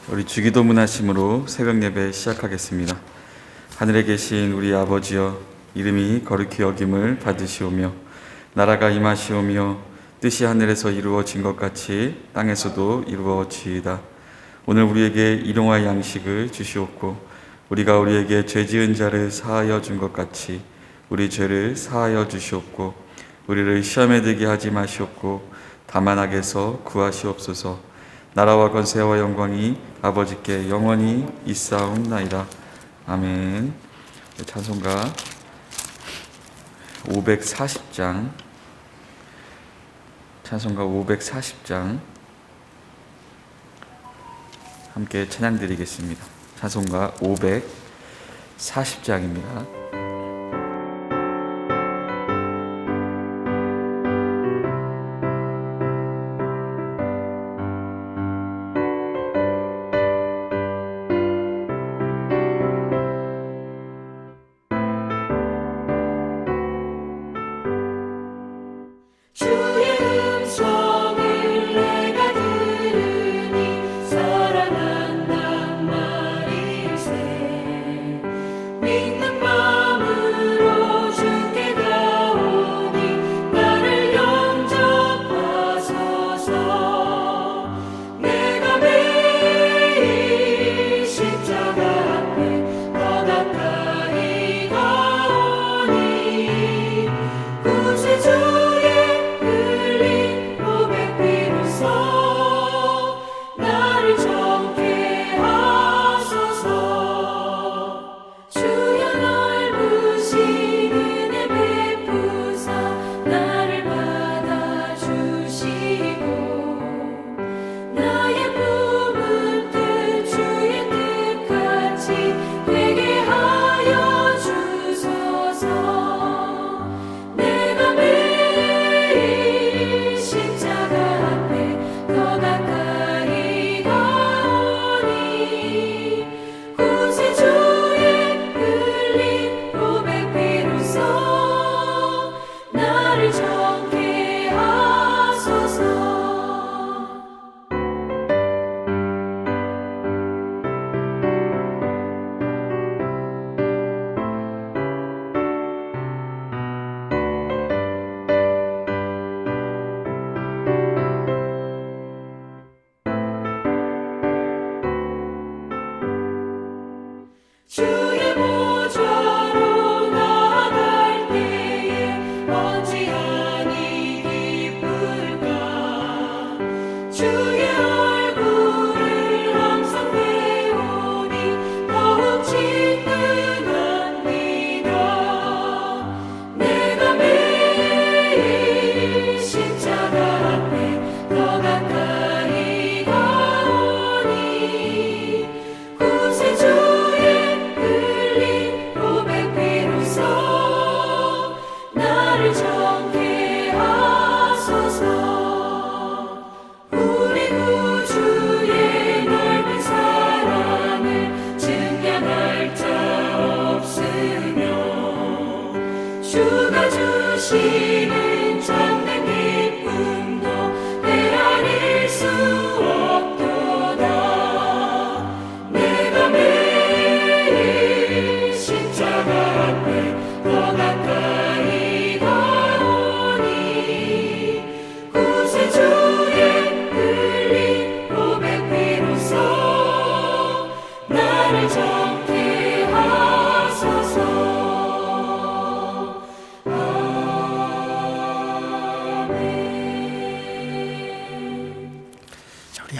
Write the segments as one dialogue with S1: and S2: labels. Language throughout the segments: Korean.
S1: 우리 주기도문 하심으로 새벽 예배 시작하겠습니다. 하늘에 계신 우리 아버지여, 이름이 거룩히 여김을 받으시오며 나라가 임하시오며 뜻이 하늘에서 이루어진 것 같이 땅에서도 이루어지이다. 오늘 우리에게 일용할 양식을 주시옵고 우리가 우리에게 죄 지은 자를 사하여 준 것 같이 우리 죄를 사하여 주시옵고 우리를 시험에 들게 하지 마시옵고 다만 악에서 구하시옵소서. 나라와 권세와 영광이 아버지께 영원히 있사옵나이다. 아멘. 찬송가 540장, 찬송가 540장 함께 찬양 드리겠습니다. 찬송가 540장입니다.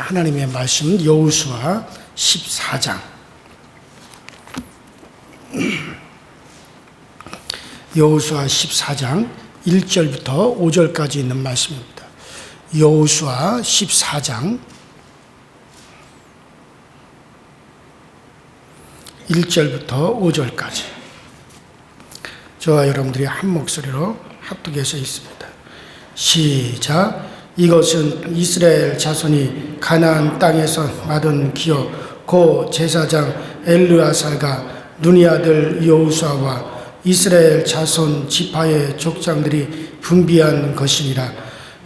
S2: 하나님의 말씀 여호수아 14장 여호수아 14장 1절부터 5절까지 있는 말씀입니다. 여호수아 14장 1절부터 5절까지 저와 여러분들이 한 목소리로 합독해서 있습니다. 시작. 이것은 이스라엘 자손이 가나안 땅에서 받은 기업 고 제사장 엘르아살과 눈이 아들 여호수아와 이스라엘 자손 지파의 족장들이 분비한 것이니라.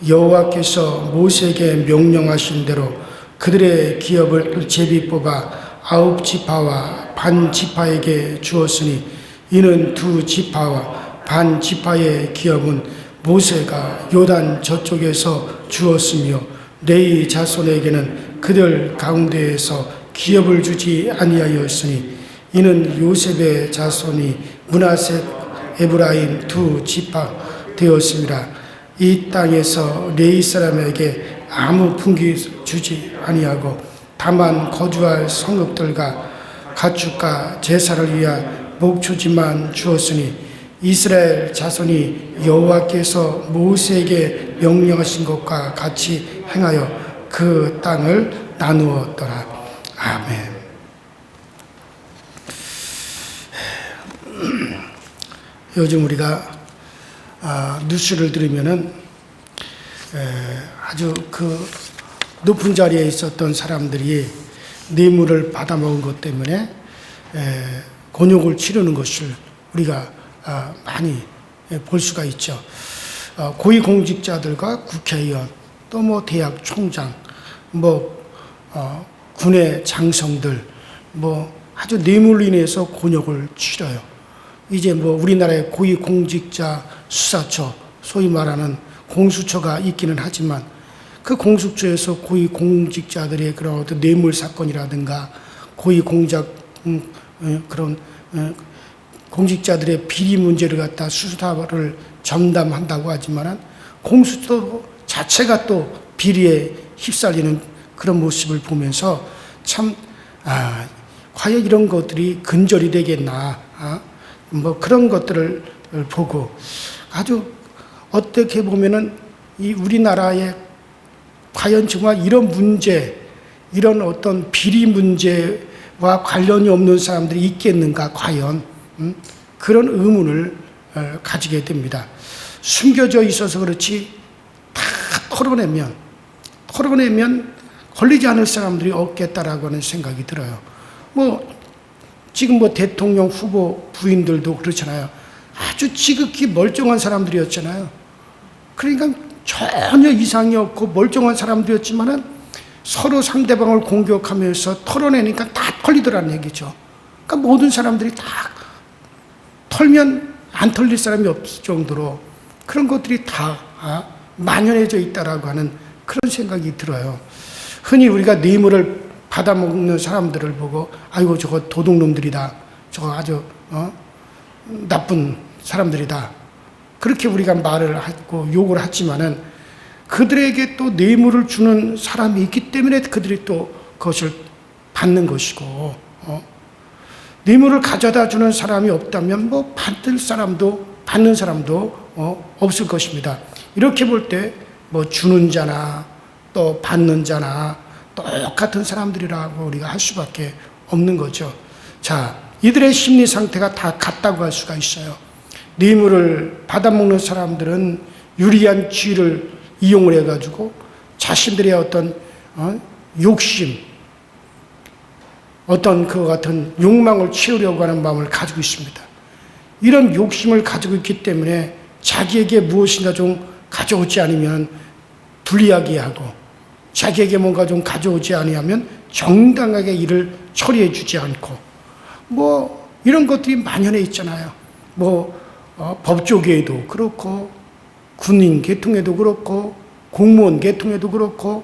S2: 여호와께서 모세에게 명령하신 대로 그들의 기업을 제비 뽑아 9지파와 반 지파에게 주었으니 이는 2지파와 반 지파의 기업은 모세가 요단 저쪽에서 주었으며 레위 자손에게는 그들 가운데에서 기업을 주지 아니하였으니 이는 요셉의 자손이 므낫세 에브라임 2지파 되었습니다. 이 땅에서 레위 사람에게 아무 분기 주지 아니하고 다만 거주할 성읍들과 가축과 제사를 위한 목초지만 주었으니 이스라엘 자손이 여호와께서 모세에게 명령하신 것과 같이 행하여 그 땅을 나누었더라. 아멘. 요즘 우리가 뉴스를 들으면은 아주 그 높은 자리에 있었던 사람들이 뇌물을 받아먹은 것 때문에 곤욕을 치르는 것을 우리가 많이 볼 수가 있죠. 고위공직자들과 국회의원, 또 뭐 대학 총장, 군의 장성들, 아주 뇌물로 인해서 곤욕을 치러요. 이제 우리나라의 고위공직자 수사처, 소위 말하는 공수처가 있기는 하지만 그 공수처에서 고위공직자들의 그런 어떤 뇌물 사건이라든가 그런 공직자들의 비리 문제를 갖다 수사를 전담한다고 하지만은 공수처 자체가 또 비리에 휩쓸리는 그런 모습을 보면서 참 과연 이런 것들이 근절이 되겠나, 그런 것들을 보고 아주 어떻게 보면은 이 우리나라의 과연 정말 이런 문제, 이런 어떤 비리 문제와 관련이 없는 사람들이 있겠는가, 과연 그런 의문을 가지게 됩니다. 숨겨져 있어서 그렇지 다 털어내면 걸리지 않을 사람들이 없겠다라고 하는 생각이 들어요. 지금 대통령 후보 부인들도 그렇잖아요. 아주 지극히 멀쩡한 사람들이었잖아요. 그러니까 전혀 이상이 없고 멀쩡한 사람들이었지만은 서로 상대방을 공격하면서 털어내니까 다 털리더라는 얘기죠. 그러니까 모든 사람들이 다 털면 안 털릴 사람이 없을 정도로 그런 것들이 다 만연해져 있다라고 하는 그런 생각이 들어요. 흔히 우리가 뇌물을 받아먹는 사람들을 보고 아이고 저거 도둑놈들이다, 저거 아주 나쁜 사람들이다, 그렇게 우리가 말을 하고 욕을 하지만은 그들에게 또 뇌물을 주는 사람이 있기 때문에 그들이 또 그것을 받는 것이고, 뇌물을 가져다 주는 사람이 없다면 받는 사람도 없을 것입니다. 이렇게 볼 때 주는 자나 또 받는 자나 똑같은 사람들이라고 우리가 할 수밖에 없는 거죠. 자, 이들의 심리 상태가 다 같다고 할 수가 있어요. 뇌물을 받아먹는 사람들은 유리한 지위를 이용을 해가지고 자신들의 어떤 욕심, 어떤 그 같은 욕망을 채우려고 하는 마음을 가지고 있습니다. 이런 욕심을 가지고 있기 때문에 자기에게 무엇인가 좀 가져오지 않으면 불리하게 하고, 자기에게 뭔가 좀 가져오지 아니하면 정당하게 일을 처리해 주지 않고, 이런 것들이 만연해 있잖아요. 법조계에도 그렇고, 군인 계통에도 그렇고, 공무원 계통에도 그렇고,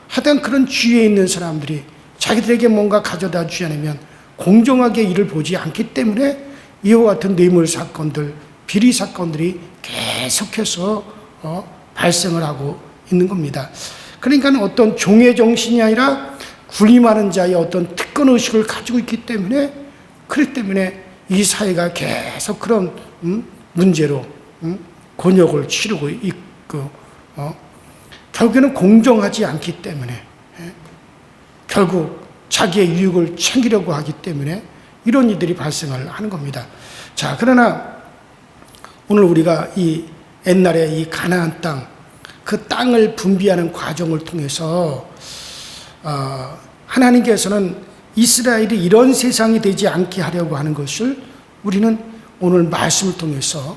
S2: 하여튼 그런 주위에 있는 사람들이 자기들에게 뭔가 가져다 주지 않으면 공정하게 일을 보지 않기 때문에 이와 같은 뇌물 사건들, 비리 사건들이 계속해서 발생을 하고 있는 겁니다. 그러니까 어떤 종의 정신이 아니라 군림하는 자의 어떤 특권 의식을 가지고 있기 때문에, 그렇기 때문에 이 사회가 계속 그런 문제로 곤욕을 치르고 있고, 결국에는 공정하지 않기 때문에, 결국 자기의 이익을 챙기려고 하기 때문에 이런 일들이 발생을 하는 겁니다. 자, 그러나 오늘 우리가 이 옛날에 이 가나안 땅, 그 땅을 분비하는 과정을 통해서 하나님께서는 이스라엘이 이런 세상이 되지 않게 하려고 하는 것을 우리는 오늘 말씀을 통해서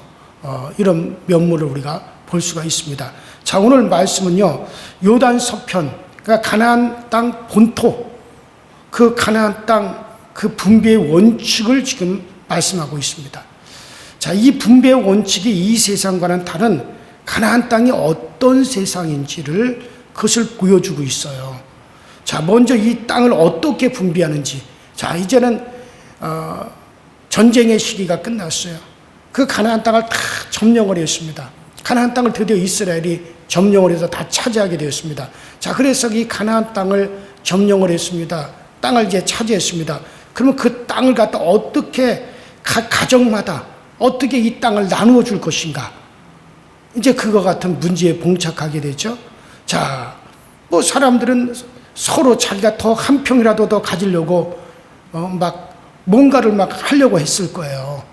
S2: 이런 면모를 우리가 볼 수가 있습니다. 자, 오늘 말씀은요, 요단 서편, 그러니까 가나안 땅 본토, 그 가나안 땅 그 분배의 원칙을 지금 말씀하고 있습니다. 자, 이 분배의 원칙이 이 세상과는 다른 가나안 땅이 어떤 세상인지를 그것을 보여주고 있어요. 자, 먼저 이 땅을 어떻게 분배하는지. 자, 이제는 전쟁의 시기가 끝났어요. 그 가나안 땅을 다 점령을 했습니다. 가나안 땅을 드디어 이스라엘이 점령을 해서 다 차지하게 되었습니다. 자, 그래서 이 가나안 땅을 점령을 했습니다. 땅을 이제 차지했습니다. 그러면 그 땅을 갖다 어떻게 각 가정마다 어떻게 이 땅을 나누어 줄 것인가? 이제 그거 같은 문제에 봉착하게 되죠. 자, 뭐 사람들은 서로 자기가 더 한 평이라도 더 가지려고 막 뭔가를 막 하려고 했을 거예요.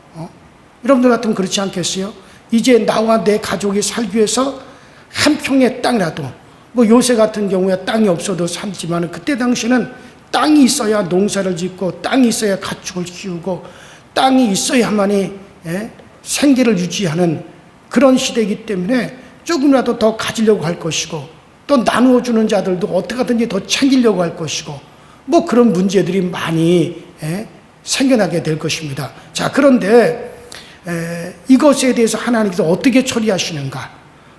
S2: 여러분들 같으면 그렇지 않겠어요? 이제 나와 내 가족이 살기 위해서 한 평의 땅이라도, 뭐 요새 같은 경우에 땅이 없어도 살지만 그때 당시에는 땅이 있어야 농사를 짓고 땅이 있어야 가축을 키우고 땅이 있어야만이 생계를 유지하는 그런 시대이기 때문에 조금이라도 더 가지려고 할 것이고 또 나누어 주는 자들도 어떻게 하든지 더 챙기려고 할 것이고 뭐 그런 문제들이 많이 생겨나게 될 것입니다. 자, 그런데 이것에 대해서 하나님께서 어떻게 처리하시는가?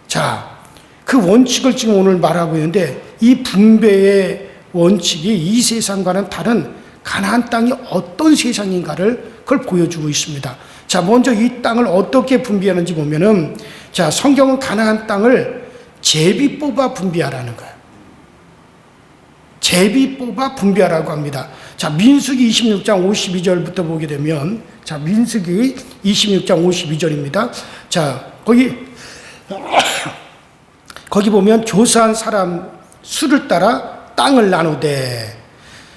S2: 자, 그 원칙을 지금 오늘 말하고 있는데 이 분배의 원칙이 이 세상과는 다른 가나안 땅이 어떤 세상인가를 그걸 보여주고 있습니다. 자, 먼저 이 땅을 어떻게 분배하는지 보면은, 자, 성경은 가나안 땅을 제비 뽑아 분배하라는 거예요. 제비 뽑아 분배하라고 합니다. 자, 민수기 26장 52절부터 보게 되면, 자, 민수기 26장 52절입니다. 자, 거기 보면 교사한 사람 수를 따라 땅을 나누되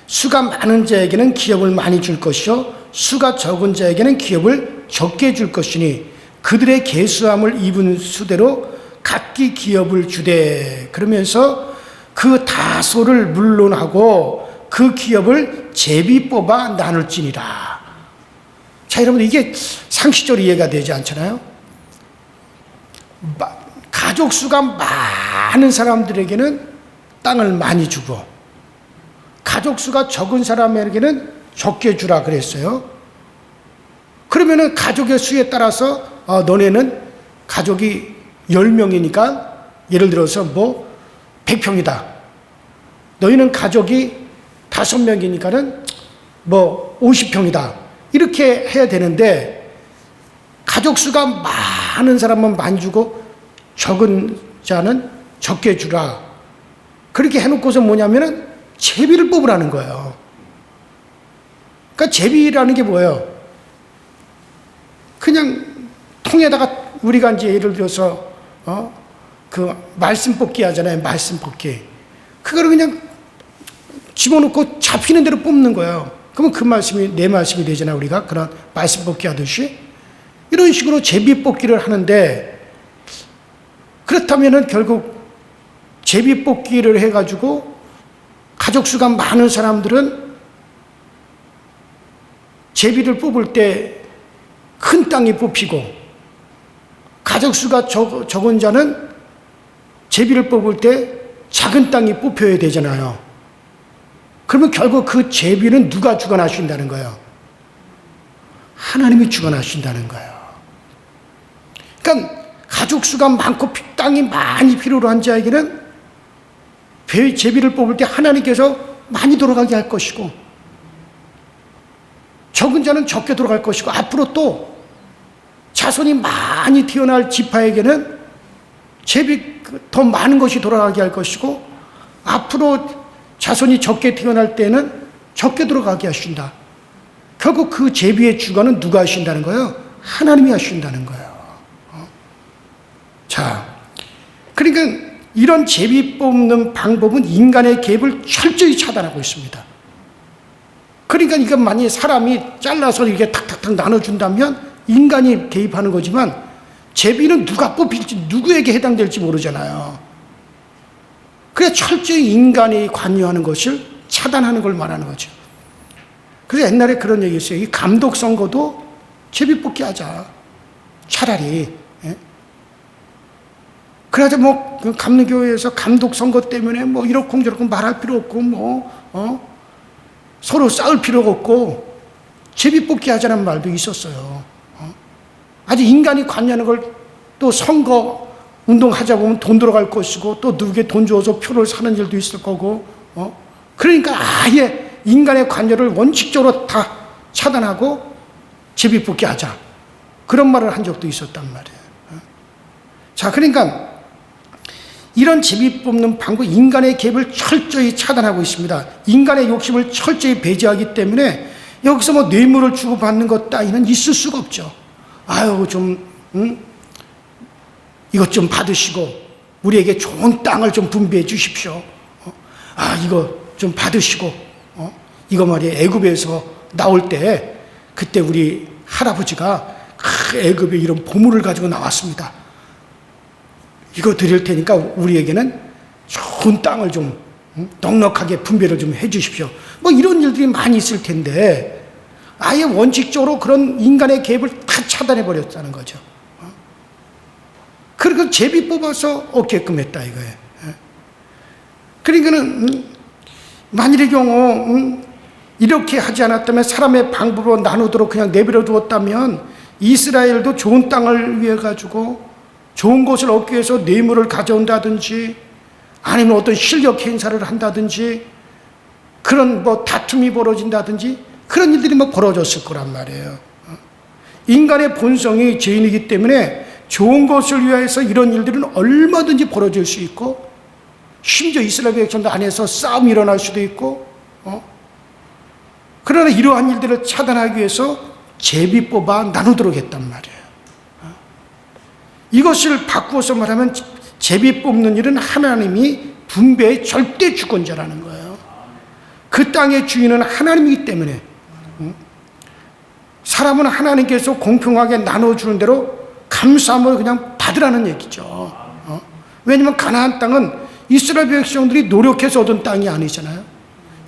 S2: 수가 많은 자에게는 기업을 많이 줄 것이요 수가 적은 자에게는 기업을 적게 줄 것이니 그들의 계수함을 입은 수대로 각기 기업을 주되, 그러면서 그 다소를 물론하고 그 기업을 제비 뽑아 나눌지니라. 자, 여러분, 이게 상식적으로 이해가 되지 않잖아요? 가족 수가 많은 사람들에게는 땅을 많이 주고 가족 수가 적은 사람에게는 적게 주라 그랬어요. 그러면은 가족의 수에 따라서 너네는 가족이 10명이니까 예를 들어서 뭐 100평이다. 너희는 가족이 5명이니까는 뭐 50평이다. 이렇게 해야 되는데 가족 수가 많은 사람은 많이 주고 적은 자는 적게 주라. 그렇게 해놓고서 뭐냐면은 제비를 뽑으라는 거예요. 그러니까 제비라는 게 뭐예요? 그냥 통에다가 우리가 이제 예를 들어서 그 말씀 뽑기 하잖아요. 말씀 뽑기. 그거를 그냥 집어넣고 잡히는 대로 뽑는 거예요. 그러면 그 말씀이 내 말씀이 되잖아요. 우리가 그런 말씀 뽑기 하듯이 이런 식으로 제비 뽑기를 하는데, 그렇다면은 결국 제비 뽑기를 해가지고 가족 수가 많은 사람들은 제비를 뽑을 때 큰 땅이 뽑히고 가족 수가 적은 자는 제비를 뽑을 때 작은 땅이 뽑혀야 되잖아요. 그러면 결국 그 제비는 누가 주관하신다는 거예요? 하나님이 주관하신다는 거예요. 그러니까 가족 수가 많고 땅이 많이 필요로 한 자에게는 제비를 뽑을 때 하나님께서 많이 돌아가게 할 것이고 적은 자는 적게 돌아갈 것이고 앞으로 또 자손이 많이 태어날 지파에게는 제비 더 많은 것이 돌아가게 할 것이고 앞으로 자손이 적게 태어날 때는 적게 돌아가게 하신다. 결국 그 제비의 주관은 누가 하신다는 거예요? 하나님이 하신다는 거예요. 자, 그러니까 이런 제비 뽑는 방법은 인간의 개입을 철저히 차단하고 있습니다. 그러니까 이건 만약에 사람이 잘라서 이렇게 탁탁탁 나눠준다면 인간이 개입하는 거지만 제비는 누가 뽑힐지 누구에게 해당될지 모르잖아요. 그래서 철저히 인간이 관여하는 것을 차단하는 걸 말하는 거죠. 그래서 옛날에 그런 얘기 있어요. 이 감독 선거도 제비 뽑기 하자. 차라리. 그래서 뭐 감리교회에서 감독 선거 때문에 뭐 이렇고 저렇고 말할 필요 없고 서로 싸울 필요가 없고 제비뽑기 하자는 말도 있었어요. 아주 인간이 관여하는 걸 또 선거 운동하자 보면 돈 들어갈 것이고 또 누구에게 돈 줘서 표를 사는 일도 있을 거고 그러니까 아예 인간의 관여를 원칙적으로 다 차단하고 제비뽑기 하자 그런 말을 한 적도 있었단 말이에요. 자, 그러니까 이런 제비 뽑는 방법, 인간의 개입을 철저히 차단하고 있습니다. 인간의 욕심을 철저히 배제하기 때문에 여기서 뭐 뇌물을 주고받는 것 따위는 있을 수가 없죠. 아유, 이것 좀 받으시고 우리에게 좋은 땅을 좀 분배해 주십시오. 이거 좀 받으시고 이거 말이에요. 애굽에서 나올 때 그때 우리 할아버지가 애굽에 이런 보물을 가지고 나왔습니다. 이거 드릴 테니까 우리에게는 좋은 땅을 좀 넉넉하게 분배를 좀 해 주십시오. 뭐 이런 일들이 많이 있을 텐데 아예 원칙적으로 그런 인간의 개입을 다 차단해 버렸다는 거죠. 그리고 제비 뽑아서 얻게끔 했다 이거예요. 그러니까는 만일의 경우 이렇게 하지 않았다면 사람의 방법으로 나누도록 그냥 내버려 두었다면 이스라엘도 좋은 땅을 위해 가지고 좋은 것을 얻기 위해서 뇌물을 가져온다든지 아니면 어떤 실력 행사를 한다든지 그런 뭐 다툼이 벌어진다든지 그런 일들이 뭐 벌어졌을 거란 말이에요. 인간의 본성이 죄인이기 때문에 좋은 것을 위해서 이런 일들은 얼마든지 벌어질 수 있고 심지어 이스라엘 백성들 안에서 싸움이 일어날 수도 있고 그러나 이러한 일들을 차단하기 위해서 제비 뽑아 나누도록 했단 말이에요. 이것을 바꾸어서 말하면 제비 뽑는 일은 하나님이 분배의 절대 주권자라는 거예요. 그 땅의 주인은 하나님이기 때문에 사람은 하나님께서 공평하게 나눠주는 대로 감사함을 그냥 받으라는 얘기죠. 왜냐하면 가나안 땅은 이스라엘 백성들이 노력해서 얻은 땅이 아니잖아요.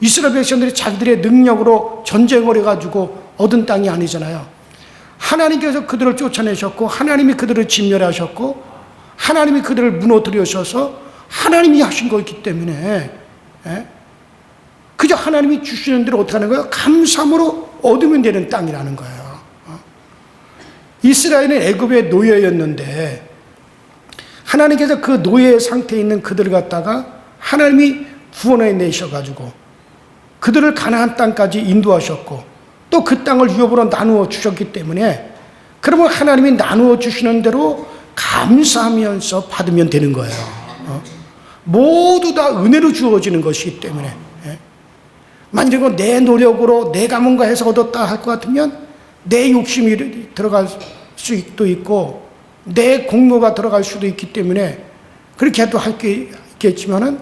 S2: 이스라엘 백성들이 자기들의 능력으로 전쟁을 해가지고 얻은 땅이 아니잖아요. 하나님께서 그들을 쫓아내셨고 하나님이 그들을 진멸하셨고 하나님이 그들을 무너뜨리셔서 하나님이 하신 거였기 때문에 그저 하나님이 주시는 대로 어떻게 하는 거예요? 감사함으로 얻으면 되는 땅이라는 거예요. 이스라엘은 애굽의 노예였는데 하나님께서 그 노예 상태에 있는 그들을 갖다가 하나님이 구원해 내셔가지고 그들을 가나안 땅까지 인도하셨고 또 그 땅을 유업으로 나누어 주셨기 때문에 그러면 하나님이 나누어 주시는 대로 감사하면서 받으면 되는 거예요. 모두 다 은혜로 주어지는 것이기 때문에 만약에 내 노력으로 내가 뭔가 해서 얻었다 할 것 같으면 내 욕심이 들어갈 수도 있고 내 공로가 들어갈 수도 있기 때문에 그렇게 해도 할 게 있겠지만은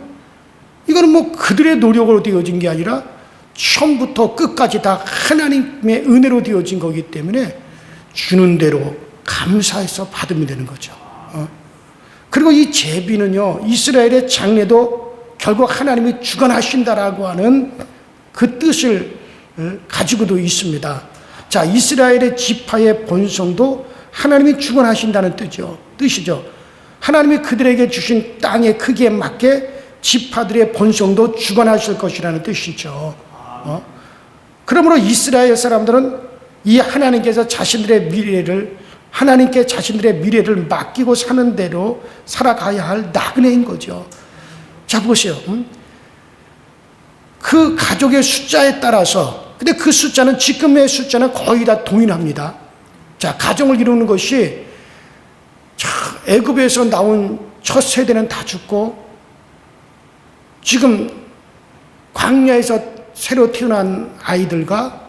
S2: 이거는 뭐 그들의 노력으로 되어진 게 아니라 처음부터 끝까지 다 하나님의 은혜로 되어진 거기 때문에 주는 대로 감사해서 받으면 되는 거죠. 그리고 이 제비는요, 이스라엘의 장래도 결국 하나님이 주관하신다라고 하는 그 뜻을 가지고도 있습니다. 자, 이스라엘의 지파의 본성도 하나님이 주관하신다는 뜻이죠. 하나님이 그들에게 주신 땅의 크기에 맞게 지파들의 본성도 주관하실 것이라는 뜻이죠. 그러므로 이스라엘 사람들은 이 하나님께서 하나님께 자신들의 미래를 맡기고 사는 대로 살아가야 할 나그네인 거죠. 자, 보세요. 그 가족의 숫자에 따라서, 근데 그 숫자는 지금의 숫자는 거의 다 동일합니다. 자, 가정을 이루는 것이 애굽에서 나온 첫 세대는 다 죽고 지금 광야에서 새로 태어난 아이들과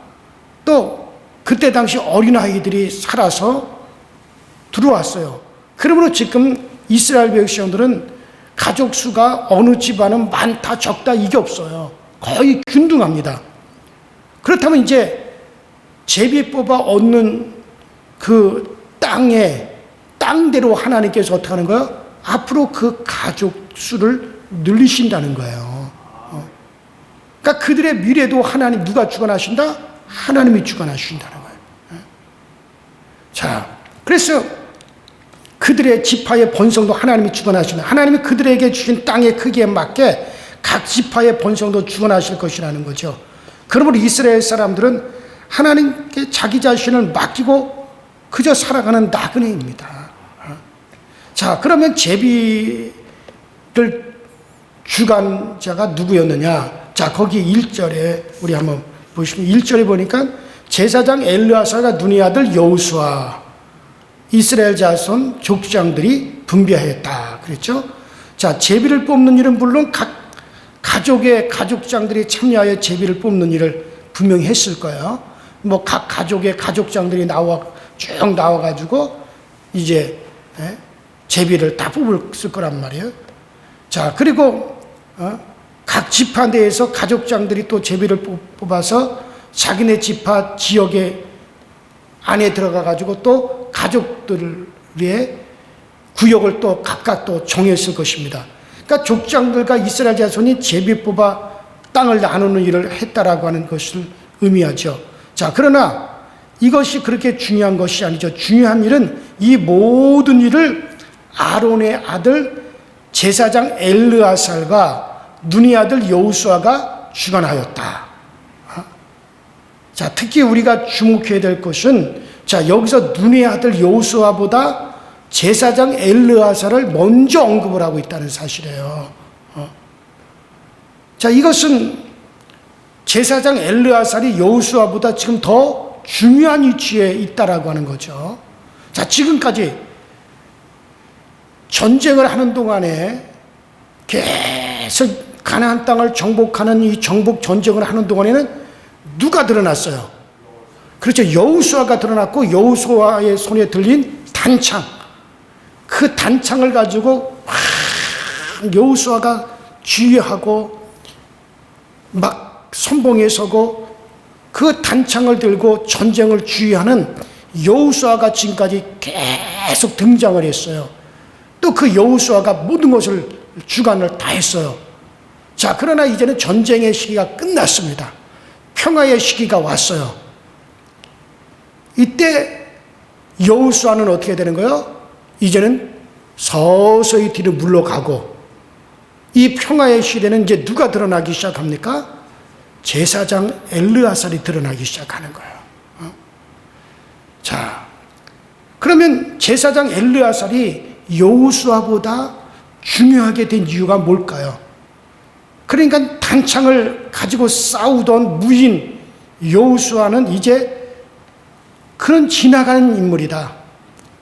S2: 또 그때 당시 어린아이들이 살아서 들어왔어요. 그러므로 지금 이스라엘 백성들은 가족 수가 어느 집안은 많다 적다 이게 없어요. 거의 균등합니다. 그렇다면 이제 제비 뽑아 얻는 그 땅대로 하나님께서 어떻게 하는 거예요? 앞으로 그 가족 수를 늘리신다는 거예요. 그러니까 그들의 미래도 하나님 누가 주관하신다? 하나님이 주관하신다는 거예요. 자, 그래서 그들의 지파의 번성도 하나님이 주관하시는, 하나님이 그들에게 주신 땅의 크기에 맞게 각 지파의 번성도 주관하실 것이라는 거죠. 그러므로 이스라엘 사람들은 하나님께 자기 자신을 맡기고 그저 살아가는 나그네입니다. 자, 그러면 제비를 주관자가 누구였느냐? 자, 거기 1절에 우리 한번 보시면 1절에 보니까 제사장 엘르아사가 눈의 아들 여호수아, 이스라엘 자손 족장들이 분배하였다 그랬죠. 자, 제비를 뽑는 일은 물론 각 가족의 가족장들이 참여하여 제비를 뽑는 일을 분명히 했을 거예요. 뭐 각 가족의 가족장들이 쭉 나와가지고 이제 제비를 다 뽑을 거란 말이에요. 자, 그리고 각 지파 내에서 가족장들이 또 제비를 뽑아서 자기네 지파 지역에 안에 들어가가지고 또 가족들의 구역을 또 각각 또 정했을 것입니다. 그러니까 족장들과 이스라엘 자손이 제비 뽑아 땅을 나누는 일을 했다라고 하는 것을 의미하죠. 자, 그러나 이것이 그렇게 중요한 것이 아니죠. 중요한 일은 이 모든 일을 아론의 아들 제사장 엘르아살과 눈의 아들 여호수아가 주관하였다. 자, 특히 우리가 주목해야 될 것은, 자, 여기서 눈의 아들 여호수아보다 제사장 엘르아살을 먼저 언급을 하고 있다는 사실이에요. 자, 이것은 제사장 엘르아살이 여호수아보다 지금 더 중요한 위치에 있다라고 하는 거죠. 자, 지금까지 전쟁을 하는 동안에 계속 가나안 땅을 정복하는 이 정복 전쟁을 하는 동안에는 누가 드러났어요? 그렇죠. 여호수아가 드러났고, 여호수아의 손에 들린 단창, 그 단창을 가지고 여호수아가 주의하고 막 선봉에 서고 그 단창을 들고 전쟁을 주의하는 여호수아가 지금까지 계속 등장을 했어요. 또 그 여호수아가 모든 것을 주관을 다 했어요. 자, 그러나 이제는 전쟁의 시기가 끝났습니다. 평화의 시기가 왔어요. 이때 여호수아는 어떻게 되는 거예요? 이제는 서서히 뒤로 물러가고, 이 평화의 시대는 이제 누가 드러나기 시작합니까? 제사장 엘르아살이 드러나기 시작하는 거예요. 자, 그러면 제사장 엘르아살이 여호수아보다 중요하게 된 이유가 뭘까요? 그러니까 단창을 가지고 싸우던 무인 여호수아는 이제 그런 지나가는 인물이다.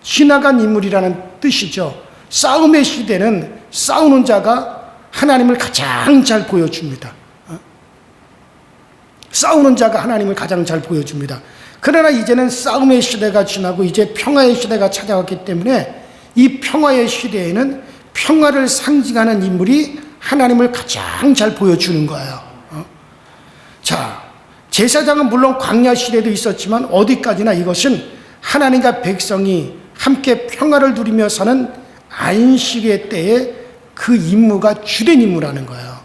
S2: 지나간 인물이라는 뜻이죠. 싸움의 시대는 싸우는 자가 하나님을 가장 잘 보여줍니다. 싸우는 자가 하나님을 가장 잘 보여줍니다. 그러나 이제는 싸움의 시대가 지나고 이제 평화의 시대가 찾아왔기 때문에 이 평화의 시대에는 평화를 상징하는 인물이 하나님을 가장 잘 보여주는 거예요. 자, 제사장은 물론 광야 시대도 있었지만 어디까지나 이것은 하나님과 백성이 함께 평화를 누리며 사는 안식의 때에 그 임무가 주된 임무라는 거예요.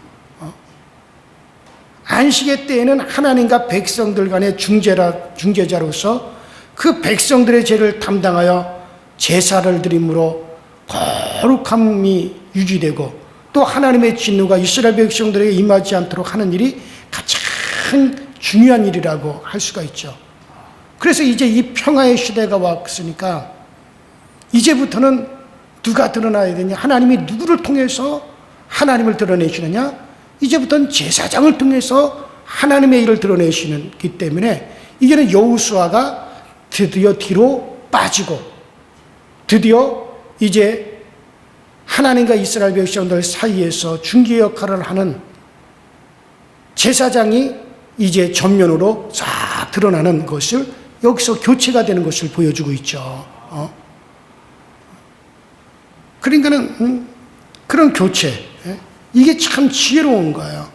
S2: 안식의 때에는 하나님과 백성들 간의 중재자로서 그 백성들의 죄를 담당하여 제사를 드림으로 거룩함이 유지되고, 또 하나님의 진노가 이스라엘 백성들에게 임하지 않도록 하는 일이 가장 중요한 일이라고 할 수가 있죠. 그래서 이제 이 평화의 시대가 왔으니까 이제부터는 누가 드러나야 되냐? 하나님이 누구를 통해서 하나님을 드러내시느냐? 이제부터는 제사장을 통해서 하나님의 일을 드러내시기 때문에 이제는 여호수아가 드디어 뒤로 빠지고, 드디어 이제 하나님과 이스라엘 백성들 사이에서 중개 역할을 하는 제사장이 이제 전면으로 싹 드러나는 것을, 여기서 교체가 되는 것을 보여주고 있죠. 그러니까는 그런 교체, 이게 참 지혜로운 거예요.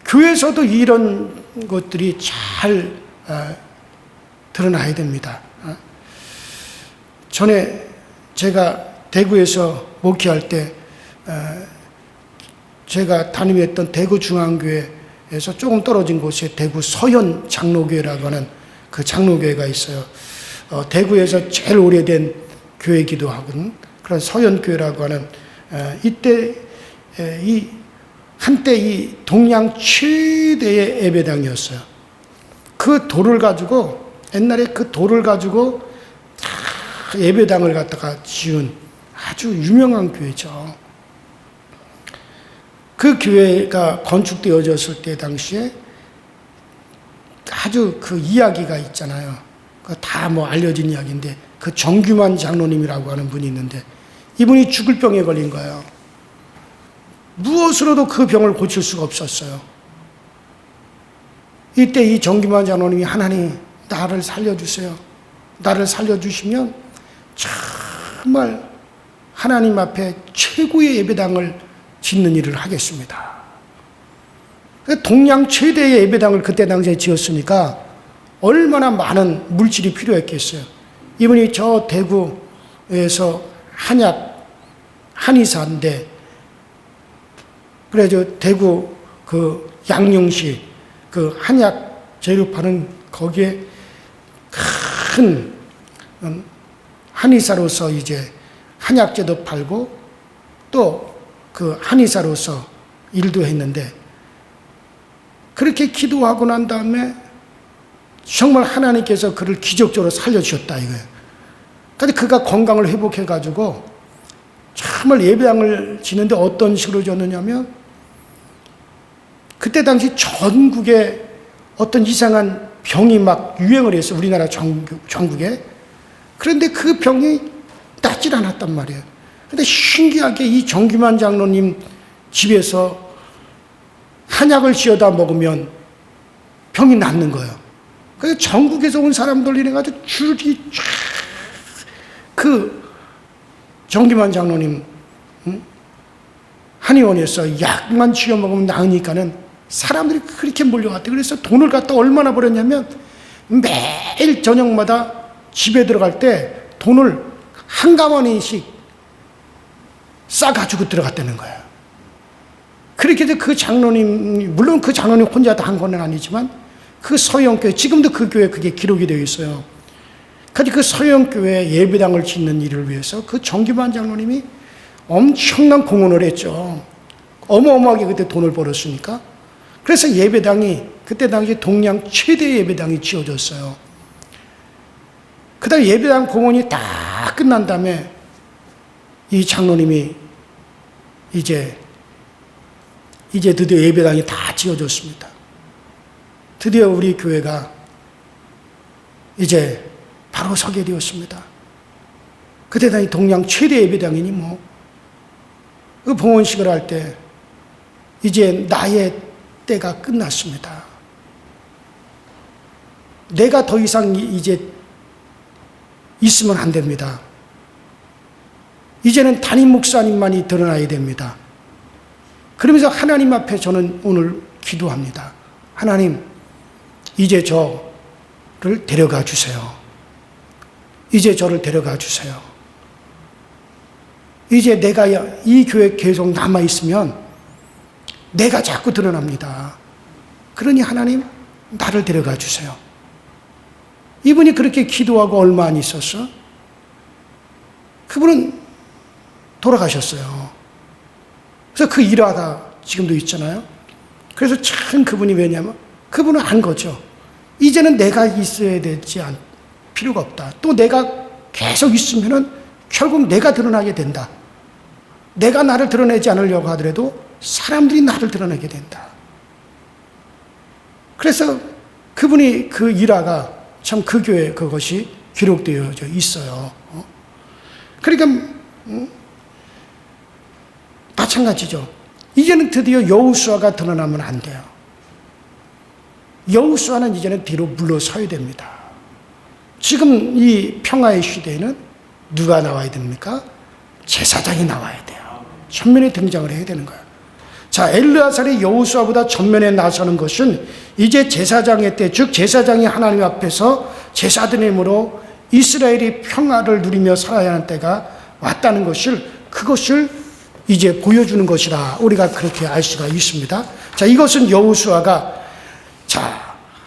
S2: 교회에서도 이런 것들이 잘 드러나야 됩니다. 전에 제가 대구에서 목회할 때 제가 담임했던 대구 중앙교회에서 조금 떨어진 곳에 대구 서현 장로교회라고 하는 그 장로교회가 있어요. 대구에서 제일 오래된 교회기도 하고 그런 서연교회라고 하는 이때 한때 이 동양 최대의 예배당이었어요. 그 돌을 가지고 옛날에 그 돌을 가지고 예배당을 갖다가 지은 아주 유명한 교회죠. 그 교회가 건축되어졌을 때 당시에 아주 그 이야기가 있잖아요. 다 뭐 알려진 이야기인데 그 정규만 장로님이라고 하는 분이 있는데 이분이 죽을 병에 걸린 거예요. 무엇으로도 그 병을 고칠 수가 없었어요. 이때 이 정규만 장로님이 하나님 나를 살려주세요. 나를 살려주시면 정말 하나님 앞에 최고의 예배당을 짓는 일을 하겠습니다. 동양 최대의 예배당을 그때 당시에 지었으니까 얼마나 많은 물질이 필요했겠어요. 이분이 저 대구에서 한의사인데 그래서 대구 그 양령시 그 한약 재료 파는 거기에 큰 한의사로서 이제 한약재도 팔고 또 그 한의사로서 일도 했는데 그렇게 기도하고 난 다음에 정말 하나님께서 그를 기적적으로 살려주셨다 이거예요. 그런데 그가 건강을 회복해가지고 정말 예배당을 지는데 어떤 식으로 졌느냐면 그때 당시 전국에 어떤 이상한 병이 막 유행을 했어요. 우리나라 전국에. 그런데 그 병이 낫질 않았단 말이에요. 근데 신기하게 이 정규만 장로님 집에서 한약을 지어다 먹으면 병이 낫는 거예요. 그래서 전국에서 온 사람들 이래가지고 줄이 쫙 그 정규만 장로님 한의원에서 약만 지어 먹으면 나으니까는 사람들이 그렇게 몰려갔대. 그래서 돈을 갖다 얼마나 벌었냐면 매일 저녁마다 집에 들어갈 때 돈을 한 가마니씩 싸가지고 들어갔다는 거예요. 그렇게 해서 그 장로님, 물론 그 장로님 혼자 다 한 건 아니지만 그 서영교회, 지금도 그 교회 그게 기록이 되어 있어요. 그래서 그 서영교회 예배당을 짓는 일을 위해서 그 정규만 장로님이 엄청난 공헌을 했죠. 어마어마하게 그때 돈을 벌었으니까. 그래서 예배당이 그때 당시 동양 최대 예배당이 지어졌어요. 그 다음에 예배당 공헌이 다 끝난 다음에 이 장로님이 이제 드디어 예배당이 다 지어졌습니다. 드디어 우리 교회가 이제 바로 서게 되었습니다. 그때 당시 동양 최대 예배당이니 뭐 그 봉헌식을 할 때 이제 나의 때가 끝났습니다. 내가 더 이상 이제 있으면 안 됩니다. 이제는 담임 목사님만이 드러나야 됩니다. 그러면서 하나님 앞에 저는 오늘 기도합니다. 하나님, 이제 저를 데려가 주세요. 이제 저를 데려가 주세요. 이제 내가 이 교회에 계속 남아있으면 내가 자꾸 드러납니다. 그러니 하나님, 나를 데려가 주세요. 이분이 그렇게 기도하고 얼마 안 있었어? 그분은 돌아가셨어요. 그래서 그 일화가 지금도 있잖아요. 그래서 참 그분이 왜냐면 그분은 안 거죠. 이제는 내가 있어야 되지 필요가 없다. 또 내가 계속 있으면은 결국 내가 드러나게 된다. 내가 나를 드러내지 않으려고 하더라도 사람들이 나를 드러내게 된다. 그래서 그분이 그 일화가 참 그 교회에 그것이 기록되어 있어요. 그러니까 마찬가지죠. 이제는 드디어 여호수아가 드러나면 안 돼요. 여호수아는 이제는 뒤로 물러서야 됩니다. 지금 이 평화의 시대에는 누가 나와야 됩니까? 제사장이 나와야 돼요. 전면에 등장을 해야 되는 거예요. 자, 엘르아살이 여호수아보다 전면에 나서는 것은 이제 제사장의 때, 즉 제사장이 하나님 앞에서 제사드림으로 이스라엘이 평화를 누리며 살아야 하는 때가 왔다는 것을, 그것을 이제 보여주는 것이라 우리가 그렇게 알 수가 있습니다. 자, 이것은 여호수아가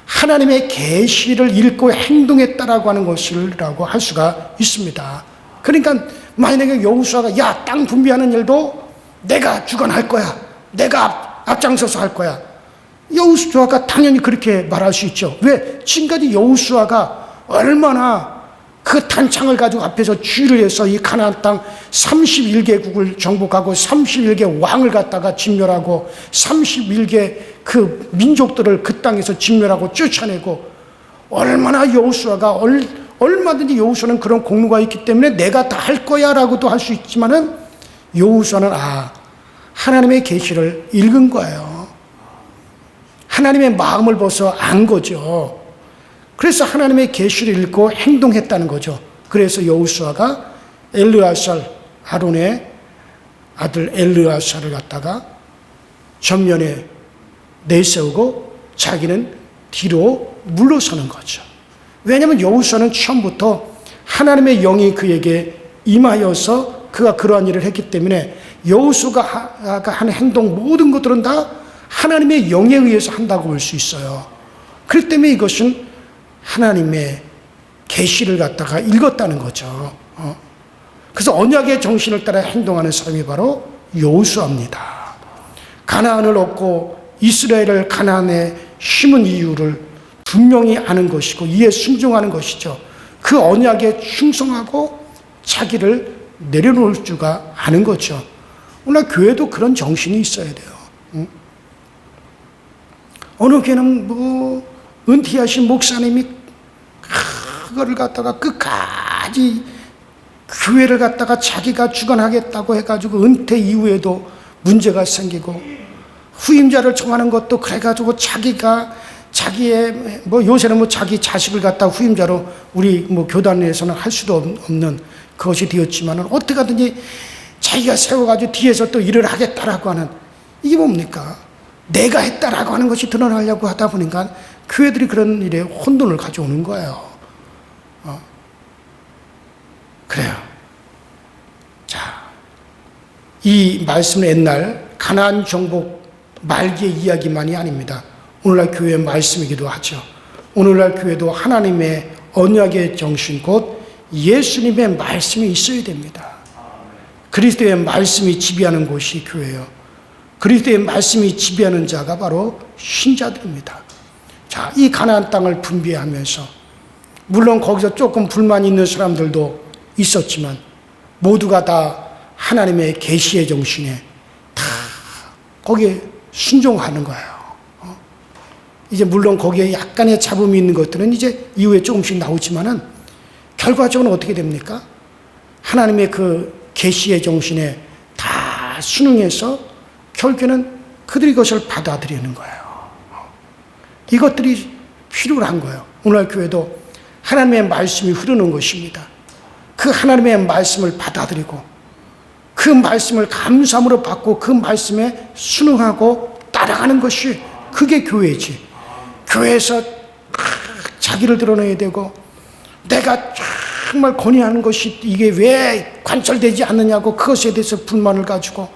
S2: 하나님의 계시를 읽고 행동했다라고 하는 것이라고 할 수가 있습니다. 그러니까 만약에 여호수아가 야, 땅 분배하는 일도 내가 주관할 거야. 내가 앞장서서 할 거야. 여호수아가 당연히 그렇게 말할 수 있죠. 왜? 지금까지 여호수아가 얼마나 그 단창을 가지고 앞에서 주의를 해서 이 가나안 땅 31개국을 정복하고 31개 왕을 갖다가 진멸하고 31개 그 민족들을 그 땅에서 진멸하고 쫓아내고 얼마나 여호수아가 얼마든지 여호수아는 그런 공로가 있기 때문에 내가 다 할 거야 라고도 할 수 있지만은 여호수아는 하나님의 계시를 읽은 거예요. 하나님의 마음을 보서 안 거죠. 그래서 하나님의 계시를 읽고 행동했다는 거죠. 그래서 여호수아가 엘르아살, 아론의 아들 엘르아살을 갖다가 전면에 내세우고 자기는 뒤로 물러서는 거죠. 왜냐하면 여호수아는 처음부터 하나님의 영이 그에게 임하여서 그가 그러한 일을 했기 때문에 여호수아가 하는 행동 모든 것들은 다 하나님의 영에 의해서 한다고 볼 수 있어요. 그렇기 때문에 이것은 하나님의 계시를 갖다가 읽었다는 거죠. 그래서 언약의 정신을 따라 행동하는 사람이 바로 여호수아입니다. 가나안을 얻고 이스라엘을 가나안에 심은 이유를 분명히 아는 것이고 이에 순종하는 것이죠. 그 언약에 충성하고 자기를 내려놓을 줄가 아는 거죠. 오늘 교회도 그런 정신이 있어야 돼요. 어느 교회는 은퇴하신 목사님이 그거를 갖다가 끝까지 교회를 갖다가 자기가 주관하겠다고 해가지고 은퇴 이후에도 문제가 생기고 후임자를 정하는 것도 그래가지고 자기의 요새는 자기 자식을 갖다 후임자로 우리 교단 내에서는 할 수도 없는 그것이 되었지만은 어떻게 하든지 자기가 세워가지고 뒤에서 또 일을 하겠다라고 하는 이게 뭡니까? 내가 했다라고 하는 것이 드러나려고 하다 보니까 교회들이 그런 일에 혼돈을 가져오는 거예요. 그래요. 자, 이 말씀은 옛날 가나안 정복 말기의 이야기만이 아닙니다. 오늘날 교회의 말씀이기도 하죠. 오늘날 교회도 하나님의 언약의 정신 곧 예수님의 말씀이 있어야 됩니다. 그리스도의 말씀이 지배하는 곳이 교회예요. 그리스도의 말씀이 지배하는 자가 바로 신자들입니다. 자, 이 가나안 땅을 분배하면서 물론 거기서 조금 불만이 있는 사람들도 있었지만 모두가 다 하나님의 계시의 정신에 다 거기에 순종하는 거예요. 이제 물론 거기에 약간의 잡음이 있는 것들은 이제 이후에 조금씩 나오지만은 결과적으로 어떻게 됩니까? 하나님의 그 계시의 정신에 다 순응해서 결국에는 그들이 그것을 받아들이는 거예요. 이것들이 필요한 거예요. 오늘 교회도 하나님의 말씀이 흐르는 것입니다. 그 하나님의 말씀을 받아들이고 그 말씀을 감사함으로 받고 그 말씀에 순응하고 따라가는 것이 그게 교회지. 교회에서 자기를 드러내야 되고 내가 정말 권유하는 것이 이게 왜 관철되지 않느냐고 그것에 대해서 불만을 가지고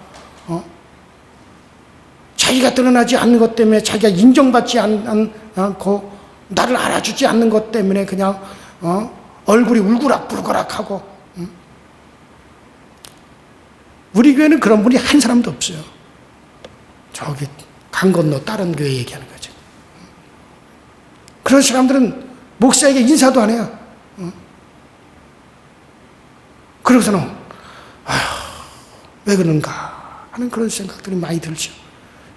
S2: 자기가 드러나지 않는 것 때문에 자기가 인정받지 않고 나를 알아주지 않는 것 때문에 그냥 얼굴이 울그락불그락하고 우리 교회는 그런 분이 한 사람도 없어요. 저기 강 건너 다른 교회 얘기하는 거죠. 그런 사람들은 목사에게 인사도 안 해요. 그러고서는 왜 그런가 하는 그런 생각들이 많이 들죠.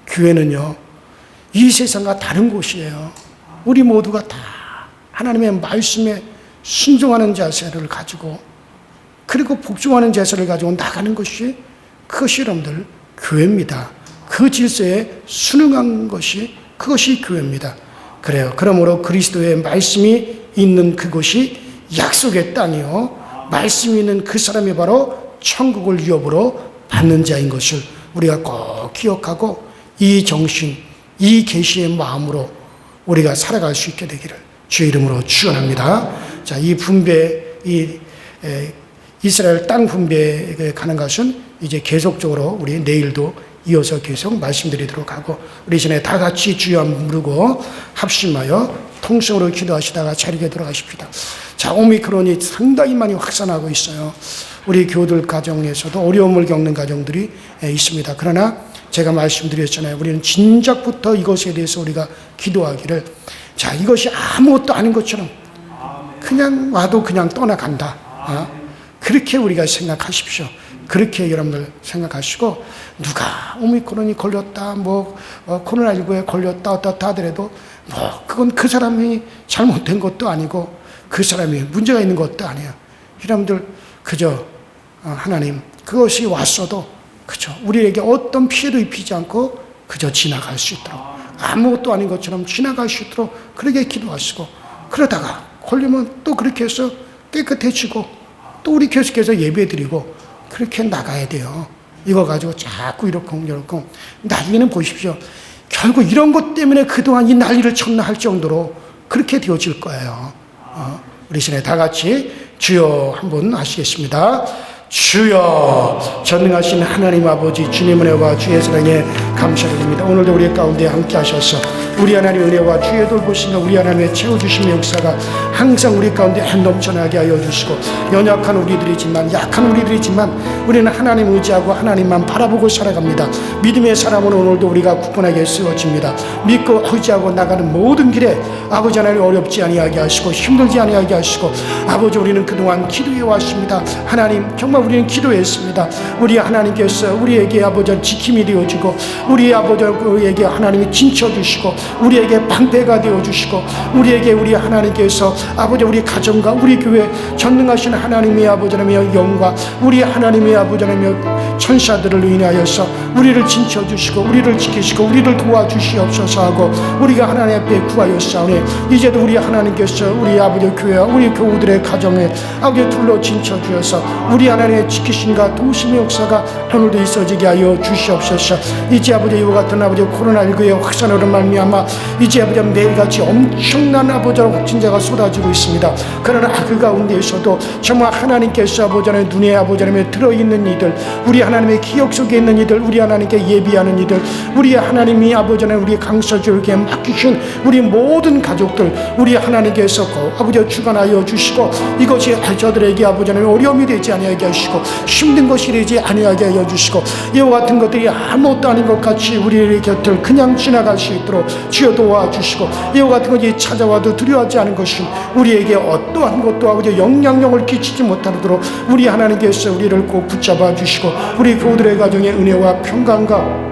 S2: 교회는요, 이 세상과 다른 곳이에요. 우리 모두가 다 하나님의 말씀에 순종하는 자세를 가지고 그리고 복종하는 자세를 가지고 나가는 것이 그것이 여러분들 교회입니다. 그 질서에 순응한 것이 그것이 교회입니다. 그래요. 그러므로 그리스도의 말씀이 있는 그곳이 약속의 땅이요. 말씀이 있는 그 사람이 바로 천국을 유업으로 받는 자인 것을 우리가 꼭 기억하고 이 정신, 이 계시의 마음으로 우리가 살아갈 수 있게 되기를 주의 이름으로 축원합니다. 자, 이 분배, 이스라엘 땅 분배에 가는 것은 이제 계속적으로 우리 내일도 이어서 계속 말씀드리도록 하고 우리 전에 다 같이 주여 부르고 합심하여 통성으로 기도하시다가 자리에 돌아가십시다. 자, 오미크론이 상당히 많이 확산하고 있어요. 우리 교우들 가정에서도 어려움을 겪는 가정들이 있습니다. 그러나 제가 말씀드렸잖아요. 우리는 진작부터 이것에 대해서 우리가 기도하기를, 자, 이것이 아무것도 아닌 것처럼 그냥 와도 그냥 떠나간다. 그렇게 우리가 생각하십시오. 그렇게 여러분들 생각하시고, 누가 오미크론이 걸렸다, 코로나19에 걸렸다, 어떻다 하더라도, 그건 그 사람이 잘못된 것도 아니고, 그 사람이 문제가 있는 것도 아니에요. 여러분들, 그저, 하나님, 그것이 왔어도, 그죠, 우리에게 어떤 피해도 입히지 않고, 그저 지나갈 수 있도록, 아무것도 아닌 것처럼 지나갈 수 있도록, 그렇게 기도하시고, 그러다가, 걸리면 또 그렇게 해서 깨끗해지고, 또 우리 계속해서 예배드리고, 그렇게 나가야 돼요. 이거 가지고 자꾸 이렇게 나중에는 보십시오. 결국 이런 것 때문에 그동안 이 난리를 쳤나 할 정도로 그렇게 되어질 거예요. 우리 시내 다 같이 주여 한번 하시겠습니다. 주여, 전능하신 하나님 아버지, 주님의 은혜와 주의 사랑에 감사드립니다. 오늘도 우리 가운데 함께 하셔서 우리 하나님의 은혜와 주의 돌보심과 우리 하나님의 채워주심의 역사가 항상 우리 가운데 넘쳐나게 하여 주시고, 연약한 우리들이지만, 약한 우리들이지만 우리는 하나님 의지하고 하나님만 바라보고 살아갑니다. 믿음의 사람은 오늘도 우리가 굳건하게 세워집니다. 믿고 의지하고 나가는 모든 길에 아버지 하나님 어렵지 아니하게 하시고 힘들지 아니하게 하시고, 아버지 우리는 그동안 기도해 왔습니다. 하나님 정말 우리는 기도했습니다. 우리 하나님께서 우리에게 아버지 지킴이 되어주고, 우리 아버지에게 하나님이 진쳐주시고, 우리에게 방패가 되어주시고, 우리에게 우리 하나님께서 아버지 우리 가정과 우리 교회 전능하신 하나님의 아버지 하나님의 영과 우리 하나님의 아버지 하나님의 천사들을 인하여서 우리를 진쳐주시고 우리를 지키시고 우리를 도와주시옵소서 하고, 우리가 하나님 앞에 구하였사오니 이제도 우리 하나님께서 우리 아버지 교회와 우리 교우들의 가정에 아버지 둘러 진쳐주셔서 우리 하나님의 지키심과 도우심의 역사가 오늘도 있어지게 하여 주시옵소서. 이제 아버지 이와 같은 아버지 코로나19의 확산으로 말미암아 이제 아버지 매일같이 엄청난 아버지 확진자가 쏟아지고 있습니다. 그러나 그 가운데에서도 정말 하나님께서 아버지 하나님의 눈에 아버지 하나님의 들어있는 이들, 우리 하나님의 기억 속에 있는 이들, 우리 하나님께 예비하는 이들, 우리 하나님이 아버지 하나님 우리 강서주에게 맡기신 우리 모든 가족들, 우리 하나님께서 아버지 주관하여 주시고, 이것이 저들에게 아버지 하나님 어려움이 되지 아니하게 하시고 힘든 것이 되지 아니하게 하여 주시고, 이와 같은 것들이 아무것도 아닌 것 같이 우리의 곁을 그냥 지나갈 수 있도록 주여 도와주시고, 이와 같은 것이 찾아와도 두려워하지 않은 것이 우리에게 어떠한 것도 아버지 영향력을 끼치지 못하도록 우리 하나님께서 우리를 꼭 붙잡아 주시고, 우리 교우들의 가정의 은혜와 평강과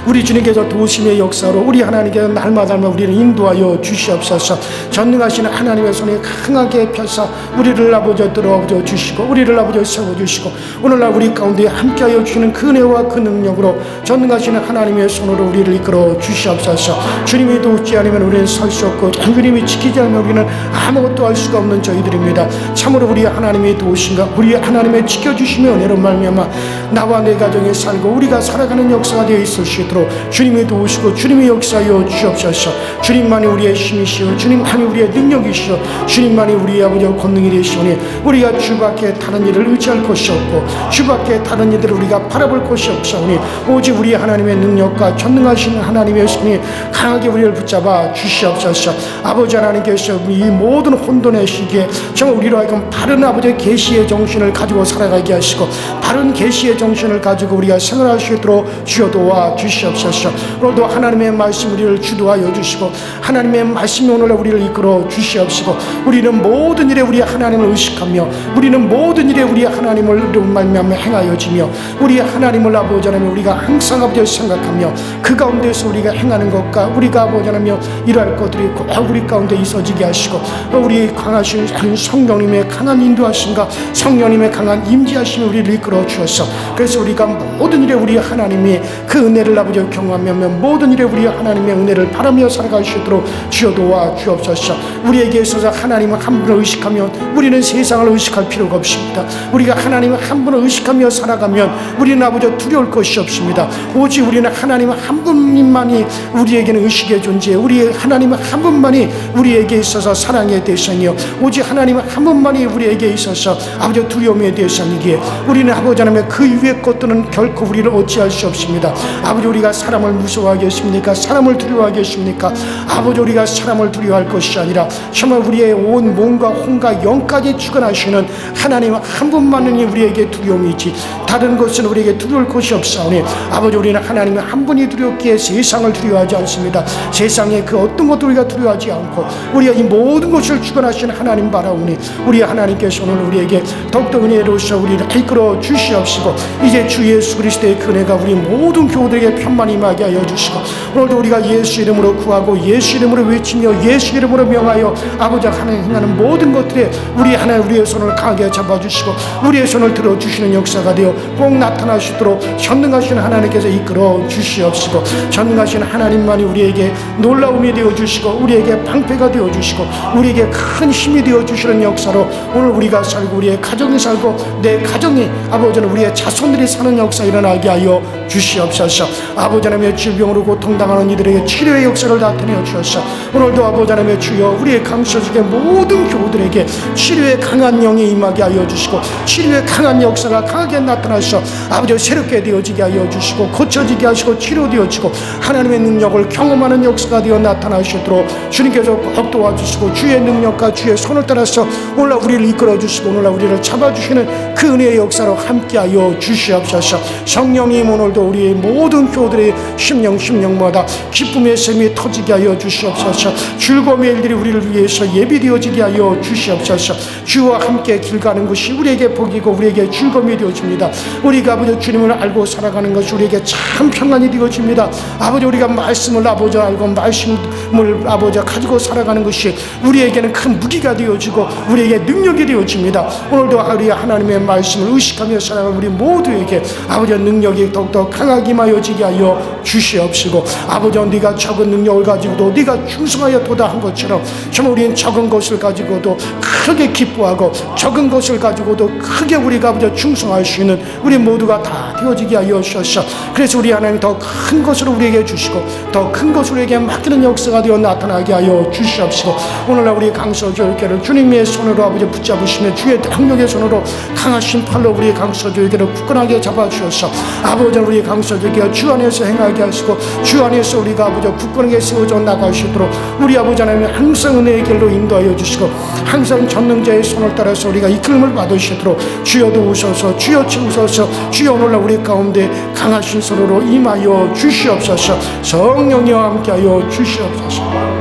S2: 우리 주님께서 도우심의 역사로 우리 하나님께서 날마다 우리를 인도하여 주시옵소서. 전능하신 하나님의 손에 강하게 펴서 우리를 아버지 들어줘 주시고 우리를 아버지 세워주시고, 오늘날 우리 가운데 함께하여 주시는 그 은혜와 그 능력으로 전능하신 하나님의 손으로 우리를 이끌어 주시옵소서. 주님이 도우지 않으면 우리는 설 수 없고, 주님이 지키지 않으면 우리는 아무것도 할 수가 없는 저희들입니다. 참으로 우리 하나님의 도우심과 우리 하나님의 지켜주심의 은혜로 말미암아 나와 내 가정에 살고 우리가 살아가는 역사가 되어 있을 수 있도록 주님이 도우시고 주님이 역사하여 주옵소서. 주님만이 우리의 힘이시오, 주님만이 우리의 능력이시오, 주님만이 우리의 아버지와 권능이 되시오니 우리가 주밖에 다른 일을 의지할 것이 없고 주밖에 다른 일을 우리가 바라볼 것이 없사오니 오직 우리 하나님의 능력과 전능하신 하나님의 손이 강하게 우리를 붙잡아 주시옵소서. 아버지 하나님께서 이 모든 혼돈의 시기에 정말 우리로 하여금 바른 아버지의 계시의 정신을 가지고 살아가게 하시고, 바른 계시의 정신을 가지고 우리가 생활할 수 있도록 주여 도와 주시옵소서. 오늘도 하나님의 말씀 우리를 주도하여 주시고 하나님의 말씀이 오늘 우리를 이끌어 주시옵시고, 우리는 모든 일에 우리 하나님을 의식하며 우리는 모든 일에 우리 하나님을 말미암아 행하여지며 우리 하나님을 아버지 하나님 우리가 항상 아버지 생각하며 그 가운데서 우리가 행하는 것과 우리가 아버지 하나며 일할 것들이 우리 가운데 있어지게 하시고, 우리 강하신 성령님의 강한 인도하심과 성령님의 강한 임재하심이 우리를 이끌어 주셔서, 그래서 우리가 모든 일에 우리 하나님이 그 은혜를 아버지 경험하며 모든 일에 우리 하나님의 은혜를 바라며 살아갈 수 있도록 주여 도와 주옵소서. 우리에게 있어서 하나님을 한 분을 의식하면 우리는 세상을 의식할 필요가 없습니다. 우리가 하나님을 한 분을 의식하며 살아가면 우리는 아버지 두려울 것이 없습니다. 오직 우리는 하나님 한 분만이 우리에게는 의식의 존재, 우리 하나님 한 분만이 우리에게 있어서 사랑의 대상이요, 오직 하나님 한 분만이 우리에게 있어서 아버지 두려움의 대상이기에 우리는 아버지 하나님의 그 위의 것들은 결코 우리를 어찌할 수 없습니다. 아버지 우리 우리가 사람을 무서워하겠습니까? 사람을 두려워하겠습니까? 아버지, 우리가 사람을 두려워할 것이 아니라 정말 우리의 온 몸과 혼과 영까지 주관하시는 하나님 한 분만이 우리에게 두려움이지 다른 것은 우리에게 두려울 것이 없사오니 아버지, 우리는 하나님 한 분이 두렵기에 세상을 두려워하지 않습니다. 세상의 그 어떤 것도 우리가 두려워하지 않고 우리가 이 모든 것을 주관하시는 하나님 바라오니 우리 하나님께서 오늘 우리에게 더욱더 은혜로서 우리를 이끌어 주시옵시고 이제 주 예수 그리스도의 은혜가 우리 모든 교우들에게 편만히 임하게 하여 주시고 오늘도 우리가 예수 이름으로 구하고 예수 이름으로 외치며 예수 이름으로 명하여 아버지가 행하는 모든 것들에 우리 하나님 우리의 손을 강하게 잡아주시고 우리의 손을 들어주시는 역사가 되어 꼭 나타나시도록 전능하신 하나님께서 이끌어 주시옵시고 전능하신 하나님만이 우리에게 놀라움이 되어주시고 우리에게 방패가 되어주시고 우리에게 큰 힘이 되어주시는 역사로 오늘 우리가 살고 우리의 가정이 살고 내 가정이 아버지는 우리의 자손들이 사는 역사 일어나게 하여 주시옵소서. 아버지 하나님의 질병으로 고통당하는 이들에게 치료의 역사를 나타내어 주셔서 오늘도 아버지 하나님의 주여 우리의 강서지의 모든 교우들에게 치료의 강한 영이 임하게 하여 주시고 치료의 강한 역사가 강하게 나타나서 아버지 새롭게 되어지게 하여 주시고 고쳐지게 하시고 치료되어지고 하나님의 능력을 경험하는 역사가 되어 나타나시도록 주님께서 꼭 도와주시고 주의 능력과 주의 손을 따라서 오늘 우리를 이끌어 주시고 오늘 우리를 잡아주시는 그 은혜의 역사로 함께하여 주시옵소서. 성령님 오늘도 우리의 모든 교우들의 심령마다 기쁨의 샘이 터지게 하여 주시옵소서. 즐거움의 일들이 우리를 위해서 예비되어지게 하여 주시옵소서. 주와 함께 길 가는 것이 우리에게 복이고 우리에게 즐거움이 되어집니다. 우리가 아버지 주님을 알고 살아가는 것이 우리에게 참 평안이 되어집니다. 아버지 우리가 말씀을 아버지 알고 말씀을 아버지 가지고 살아가는 것이 우리에게는 큰 무기가 되어지고 우리에게 능력이 되어집니다. 오늘도 우리 하나님의 말씀을 의식하며 살아가는 우리 모두에게 아버지 능력이 더욱더 강하게 임하여지게 하여 주시옵시고 아버지 네가 적은 능력을 가지고도 네가 충성하여 도다한 것처럼 정말 우리는 적은 것을 가지고도 크게 기뻐하고 적은 것을 가지고도 크게 우리가 아버지 충성할 수 있는 우리 모두가 다 되어지게 하여 주셔서 그래서 우리 하나님 더 큰 것으로 우리에게 주시고 더 큰 것으로 우리에게 맡기는 역사가 되어 나타나게 하여 주시옵시고 오늘날 우리 강서교회를 주님의 손으로 아버지 붙잡으시며 주의 능력의 손으로 강하신 팔로 우리 강서교회를 굳건하게 잡아주셔서 아버지 우리 강서교회가 주 안에서 행하게 하시고 주 안에서 우리가 아버지 굳건하게 세워져 나가시도록 우리 아버지 하나님 항상 은혜의 길로 인도하여 주시고 항상 전능자의 손을 따라서 우리가 이끌림을 받으시도록 주여 도우소서 주여 치우소서 주여 오늘날 우리 가운데 강하신 손으로 임하여 주시옵소서. 성령님과 함께하여 주시옵소서.